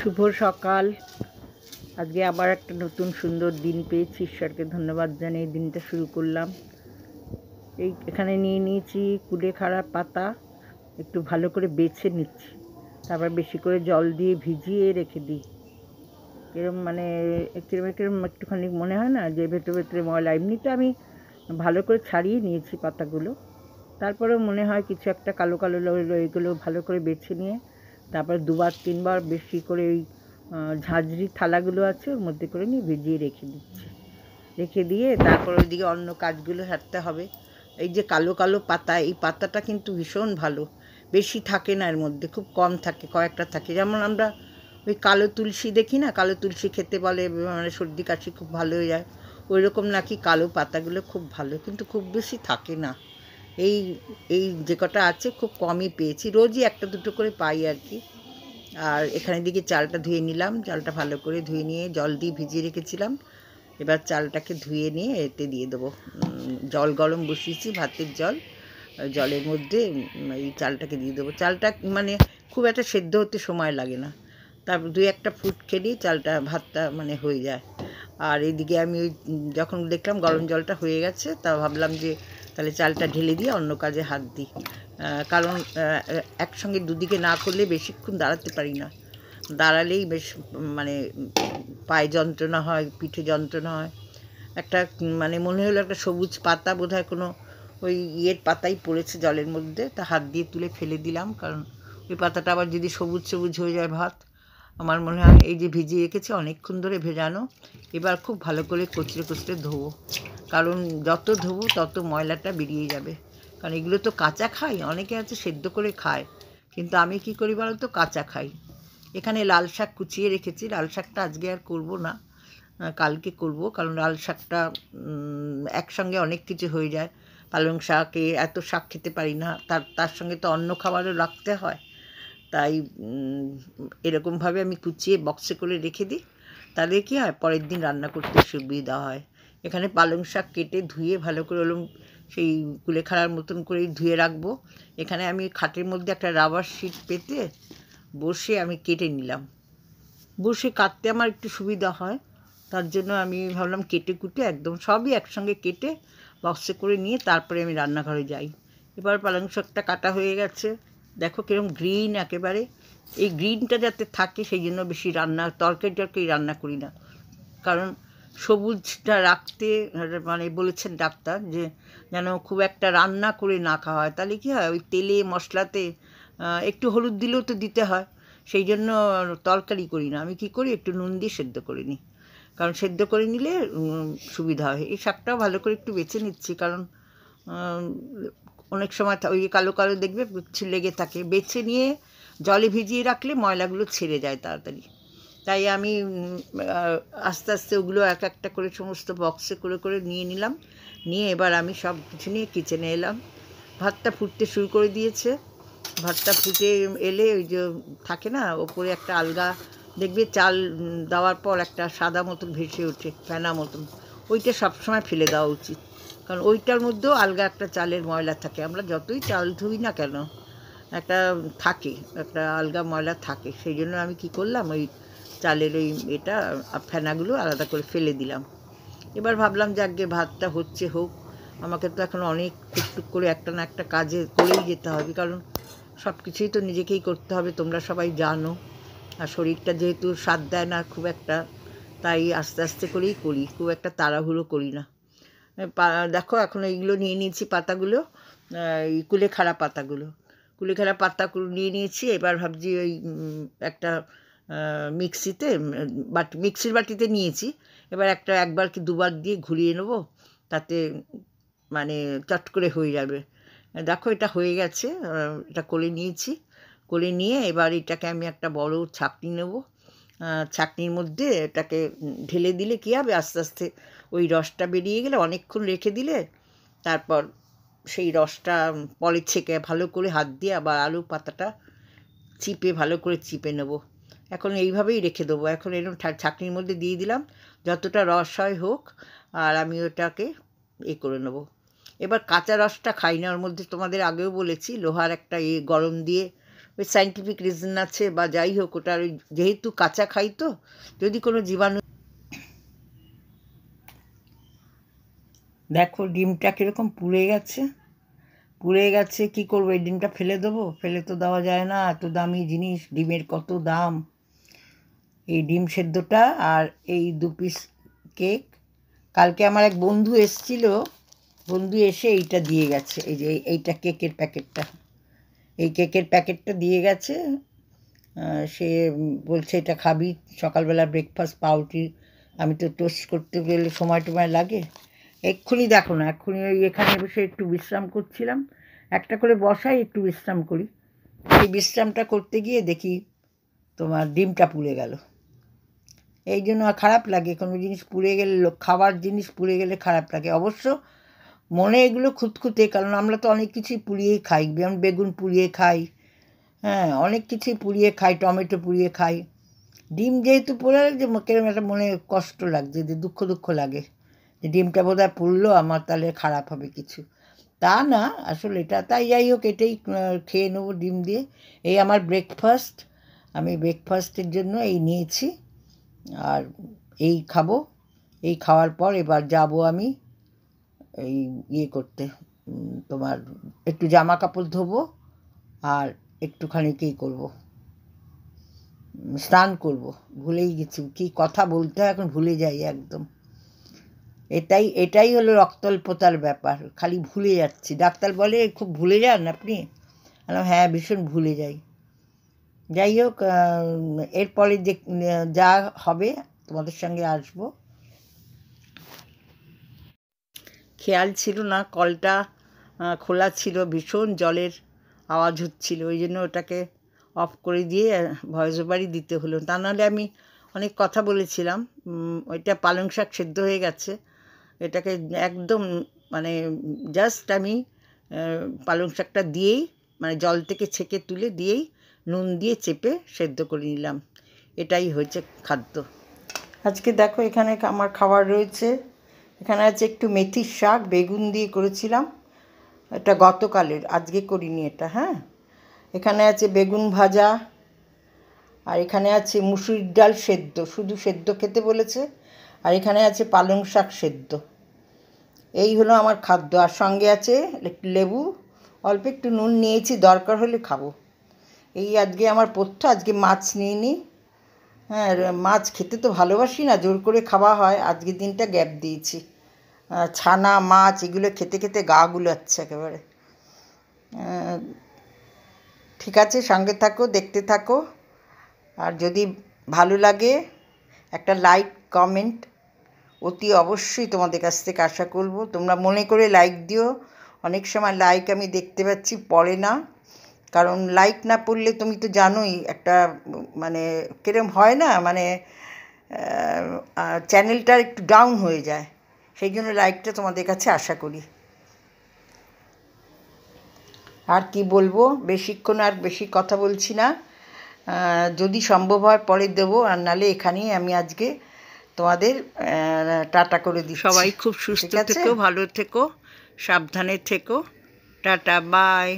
শুভ সকাল। আজকে আবার একটা নতুন সুন্দর দিন পেয়েছি, ঈশ্বরকে ধন্যবাদ জানিয়ে দিনটা শুরু করলাম। এখানে নিয়ে নিয়েছি কুলেখাড়া পাতা, একটু ভালো করে বেছে নিচ্ছি, তারপর বেশি করে জল দিয়ে ভিজিয়ে রেখে দিই। এরকম মানে কিরম একটুখানি মনে হয় না যে ভেতরে ময়লা। এমনিতে আমি ভালো করে ছাড়িয়ে নিয়েছি পাতাগুলো, তারপরেও মনে হয় কিছু একটা কালো কালো এগুলো ভালো করে বেছে নিয়ে তারপর দুবার তিনবার বেশি করে ওই ঝাঁঝরি থালাগুলো আছে ওর মধ্যে করে নিয়ে ভিজিয়ে রেখে দিচ্ছি। রেখে দিয়ে তারপর ওইদিকে অন্য কাজগুলো সারতে হবে। এই যে কালো কালো পাতা, এই পাতাটা কিন্তু ভীষণ ভালো, বেশি থাকে না, এর মধ্যে খুব কম থাকে, কয়েকটা থাকে। যেমন আমরা ওই কালো তুলসী দেখি না, কালো তুলসী খেতে বলে মানে সর্দি কাশি খুব ভালো হয়ে যায়, ওই রকম নাকি কালো পাতাগুলো খুব ভালো, কিন্তু খুব বেশি থাকে না। এই এই যে কটা আছে খুব কমই পেয়েছি, রোজই একটা দুটো করে পাই আর কি। আর এখানে দিকে চালটা ধুয়ে নিলাম, চালটা ভালো করে ধুয়ে নিয়ে জল দিয়ে ভিজিয়ে রেখেছিলাম। এবার চালটাকে ধুয়ে নিয়ে এতে দিয়ে দেবো। জল গরম বসিয়েছি, ভাতের জল, জলের মধ্যে এই চালটাকে দিয়ে দেবো। চালটা মানে খুব একটা সেদ্ধ হতে সময় লাগে না, তারপর দুই একটা ফুট খেলেই চালটা ভাতটা মানে হয়ে যায়। আর এদিকে আমি ওই যখন দেখলাম গরম জলটা হয়ে গেছে, তা ভাবলাম যে তাহলে চালটা ঢেলে দিয়ে অন্য কাজে হাত দিই। কারণ একসঙ্গে দুদিকে না করলে বেশিক্ষণ দাঁড়াতে পারি না, দাঁড়ালেই বেশ মানে পায়ে যন্ত্রণা হয়, পিঠে যন্ত্রণা হয়। একটা মানে মনে হলো একটা সবুজ পাতা বোধহয় কোনো ওই ইয়ের পাতাই পড়েছে জলের মধ্যে, তা হাত দিয়ে তুলে ফেলে দিলাম, কারণ ওই পাতাটা আবার যদি সবুজ সবুজ হয়ে যায় ভাত। আমার মনে হয় এই যে ভিজিয়ে রেখেছি অনেকক্ষণ ধরে ভেজানো, এবার খুব ভালো করে কচলে কচলে ধোবো, কারণ যত ধোবো তত ময়লাটা বেরিয়ে যাবে। কারণ এগুলো তো কাঁচা খাই, অনেকে আছে সেদ্ধ করে খায়, কিন্তু আমি কি করি বলো তো, কাঁচা খাই। এখানে লাল শাক কুচিয়ে রেখেছি, লাল শাকটা আজকে আর করব না, কালকে করব, কারণ লাল শাকটা একসঙ্গে অনেক কিছু হয়ে যায়। পালং শাকে এত শাক খেতে পারি না, তার সঙ্গে তো অন্য খাবারও রাখতে হয়, তাই এরকমভাবে আমি কুচিয়ে বক্সে করে রেখে দিই, তাহলে কী হয় পরের দিন রান্না করতে সুবিধা হয়। এখানে পালং শাক কেটে ধুয়ে ভালো করে ওরকম সেই কুলেখাড়ার মতন করেই ধুয়ে রাখবো। এখানে আমি খাটের মধ্যে একটা রাবার শিট পেতে বসে আমি কেটে নিলাম, বসে কাটতে আমার একটু সুবিধা হয়, তার জন্য আমি ভাবলাম কেটে কুটে একদম সবই একসঙ্গে কেটে বক্সে করে নিয়ে তারপরে আমি রান্নাঘরে যাই। এবার পালং শাকটা কাটা হয়ে গেছে, দেখো কিরকম গ্রিন একেবারে। এই গ্রিনটা যাতে থাকে সেই জন্য বেশি তরকারি রান্না করি না, কারণ সবুজটা রাখতে মানে বলেছেন ডাক্তার যে যেন খুব একটা রান্না করে না খাওয়া হয়, তাহলে কী হয় ওই তেলে মশলাতে একটু হলুদ দিলেও তো দিতে হয়, সেই জন্য তরকারি করি না। আমি কি করি, একটু নুন দিয়ে সেদ্ধ করে নিই, কারণ সেদ্ধ করে নিলে সুবিধা হয়। এই শাকটাও ভালো করে একটু বেছে নিচ্ছি, কারণ অনেক সময় ওই কালো কালো দেখবে লেগে থাকে, বেছে নিয়ে জলে ভিজিয়ে রাখলে ময়লাগুলো ছেড়ে যায় তাড়াতাড়ি। তাই আমি আস্তে আস্তে ওগুলো এক একটা করে সমস্ত বক্সে করে করে নিয়ে নিলাম, নিয়ে এবার আমি সব কিছু নিয়ে কিচেনে এলাম। ভাতটা ফুটতে শুরু করে দিয়েছে, ভাতটা ফুটে এলে ওই যে থাকে না ওপরে একটা আলগা দেখবে চাল দেওয়ার পর একটা সাদা মতন ভেসে ওঠে ফেনা মতন, ওইটা সবসময় ফেলে দেওয়া উচিত, কারণ ওইটার মধ্যেও আলগা একটা চালের ময়লা থাকে। আমরা যতই চাল ধুই না কেন একটা থাকে, একটা আলগা ময়লা থাকে, সেই জন্য আমি কি করলাম ওই চালের ওই এটা ফেনাগুলো আলাদা করে ফেলে দিলাম। এবার ভাবলাম যে আগে ভাতটা হচ্ছে হোক, আমাকে তো এখন অনেক টুকটুক করে একটা না একটা কাজে করেই যেতে হবে, কারণ সব কিছুই তো নিজেকেই করতে হবে, তোমরা সবাই জানো। আর শরীরটা যেহেতু সাথ দেয় না খুব একটা, তাই আস্তে আস্তে করেই করি, খুব একটা তাড়াহুড়ো করি না। দেখো এখন এইগুলো নিয়ে নিয়েছি পাতাগুলো, এই কুলেখাড়া পাতাগুলো নিয়ে নিয়েছি। এবার ভাবছি ওই একটা মিক্সিতে মিক্সির বাটিতে নিয়েছি, এবার একবার কি দুবার দিয়ে ঘুরিয়ে নেবো, তাতে মানে চট করে হয়ে যাবে। দেখো এটা হয়ে গেছে, এটা করে নিয়েছি, করে নিয়ে এবার এটাকে আমি একটা বড় ছাঁকনি নেব, ছাঁকনির মধ্যে এটাকে ঢেলে দিলে কী হবে, আস্তে আস্তে ওই রসটা বেরিয়ে গেলে অনেকক্ষণ রেখে দিলে তারপর সেই রসটা পরে ছেঁকে ভালো করে হাত দিয়ে আবার আলু পাতাটা ভালো করে চিপে নেব। এখন এইভাবেই রেখে দেবো, এখন এরকম ছাঁকনির মধ্যে দিয়ে দিলাম, যতটা রস হয় হোক, আর আমি ওটাকে করে নেব। এবার কাঁচা রসটা খাই না, ওর মধ্যে তোমাদের আগেও বলেছি লোহার একটা গরম দিয়ে ওই সায়েন্টিফিক রিজন আছে বা যাই হোক, ওটা ওই যেহেতু কাঁচা খাই তো যদি কোনো জীবাণু। দেখো ডিমটা কীরকম পুড়ে গেছে, কি করবো? এই ডিমটা ফেলে দেবো? ফেলে তো দেওয়া যায় না, এত দামি জিনিস, ডিমের কত দাম। এই ডিম সেদ্ধটা আর এই 2 পিস কেক। কালকে আমার এক বন্ধু এসেছিল, বন্ধু এসে এইটা দিয়ে গেছে, এই যে এইটা কেকের প্যাকেটটা, এই কেকের প্যাকেটটা দিয়ে গেছে। সে বলছে এটা খাবি সকালবেলা ব্রেকফাস্ট, পাউরুটি। আমি তো টোস্ট করতে গেলে সময় টময় লাগে। এক্ষুনি দেখো না, এক্ষুনি ওই এখানে বসে একটু বিশ্রাম করছিলাম, একটা করে বসাই একটু বিশ্রাম করি, এই বিশ্রামটা করতে গিয়ে দেখি তোমার ডিমটা পুড়ে গেল। এই জন্য খারাপ লাগে, কোনো জিনিস পুড়ে গেলে, খাবার জিনিস পুড়ে গেলে খারাপ লাগে। অবশ্য মনে এগুলো খুঁতখুঁতে, কারণ আমরা তো অনেক কিছুই পুড়িয়েই খাই, যেমন বেগুন পুড়িয়ে খাই, হ্যাঁ অনেক কিছুই পুড়িয়ে খাই, টমেটো পুড়িয়ে খাই। ডিম যেহেতু পোড়া লাগছে, কেরম একটা মনে কষ্ট লাগছে, যে দুঃখ লাগে যে ডিমটা বোধহয় পুড়লো আমার, তাহলে খারাপ হবে কিছু। তা না, আসলে এটা তাই, যাই হোক এটাই খেয়ে নেবো ডিম দিয়ে। এই আমার ব্রেকফাস্ট, আমি ব্রেকফাস্টের জন্য এই নিয়েছি, আর এই খাবো। এই খাওয়ার পর এবার যাব আমি এই ইয়ে করতে, তোমার একটু জামা কাপড় ধোবো, আর একটুখানি কী করবো, স্নান করব। ভুলেই গেছি কী কথা বলতে হয়, এখন ভুলে যাই একদম। এটাই হলো রক্তাল্পতার ব্যাপার, খালি ভুলে যাচ্ছি। ডাক্তার বলে খুব ভুলে যান আপনি, হ্যাঁ ভীষণ ভুলে যাই। যাই হোক, এরপরে যে যা হবে তোমাদের সঙ্গে আসবো। খেয়াল ছিল না কলটা খোলা ছিল, ভীষণ জলের আওয়াজ হচ্ছিল, ওই জন্য ওটাকে অফ করে দিয়ে ভয়েস ওভারই দিতে হলো, তা নাহলে আমি অনেক কথা বলেছিলাম। ওইটা পালং শাক সেদ্ধ হয়ে গেছে, এটাকে একদম মানে জাস্ট আমি পালং শাকটা দিয়েই, মানে জল থেকে ছেঁকে তুলে দিয়েই নুন দিয়ে চেপে সেদ্ধ করে নিলাম, এটাই হয়েছে খাদ্য আজকে। দেখো এখানে আমার খাবার রয়েছে, এখানে আছে একটু মেথির শাক, বেগুন দিয়ে করেছিলাম, এটা গতকালের, আজকে করিনি এটা। হ্যাঁ, এখানে আছে বেগুন ভাজা, আর এখানে আছে মুসুরির ডাল সেদ্ধ, শুধু সেদ্ধ খেতে বলেছে, আর এখানে আছে পালং শাক সেদ্ধ। এই হলো আমার খাদ্য, আর সঙ্গে আছে একটু লেবু, অল্প একটু নুন নিয়েছি, দরকার হলে খাবো। এই আজকে আমার পথ্য, আজকে মাছ নিইনি। হ্যাঁ, মাছ খেতে তো ভালোবাসি না, জোর করে খাওয়া হয়, আজকের দিনটা গ্যাপ দিয়েছি। ছানা মাছ এগুলো খেতে খেতে গা গুলাচ্ছে একেবারে। ঠিক আছে, সঙ্গে থাকো, দেখতে থাকো, আর যদি ভালো লাগে একটা লাইক কমেন্ট অতি অবশ্যই তোমাদের কাছ থেকে আশা করব। তোমরা মনে করে লাইক দিও, অনেক সময় লাইক আমি দেখতে পাচ্ছি পড়ে না, কারণ লাইক না পড়লে তুমি তো জানোই একটা মানে কিরম হয় না, মানে চ্যানেলটা একটু ডাউন হয়ে যায়, সেই জন্য লাইকটা তোমাদের কাছে আশা করি। আর কি বলবো, বেশিক্ষণ আর বেশি কথা বলছি না, যদি সম্ভব হয় পরে দেবো, আর নালে এখানেই আমি আজকে তোমাদের টাটা করে দিচ্ছি। সবাই খুব সুস্থ থেকো, ভালো থেকো, সাবধানে থেকো, টাটা, বাই।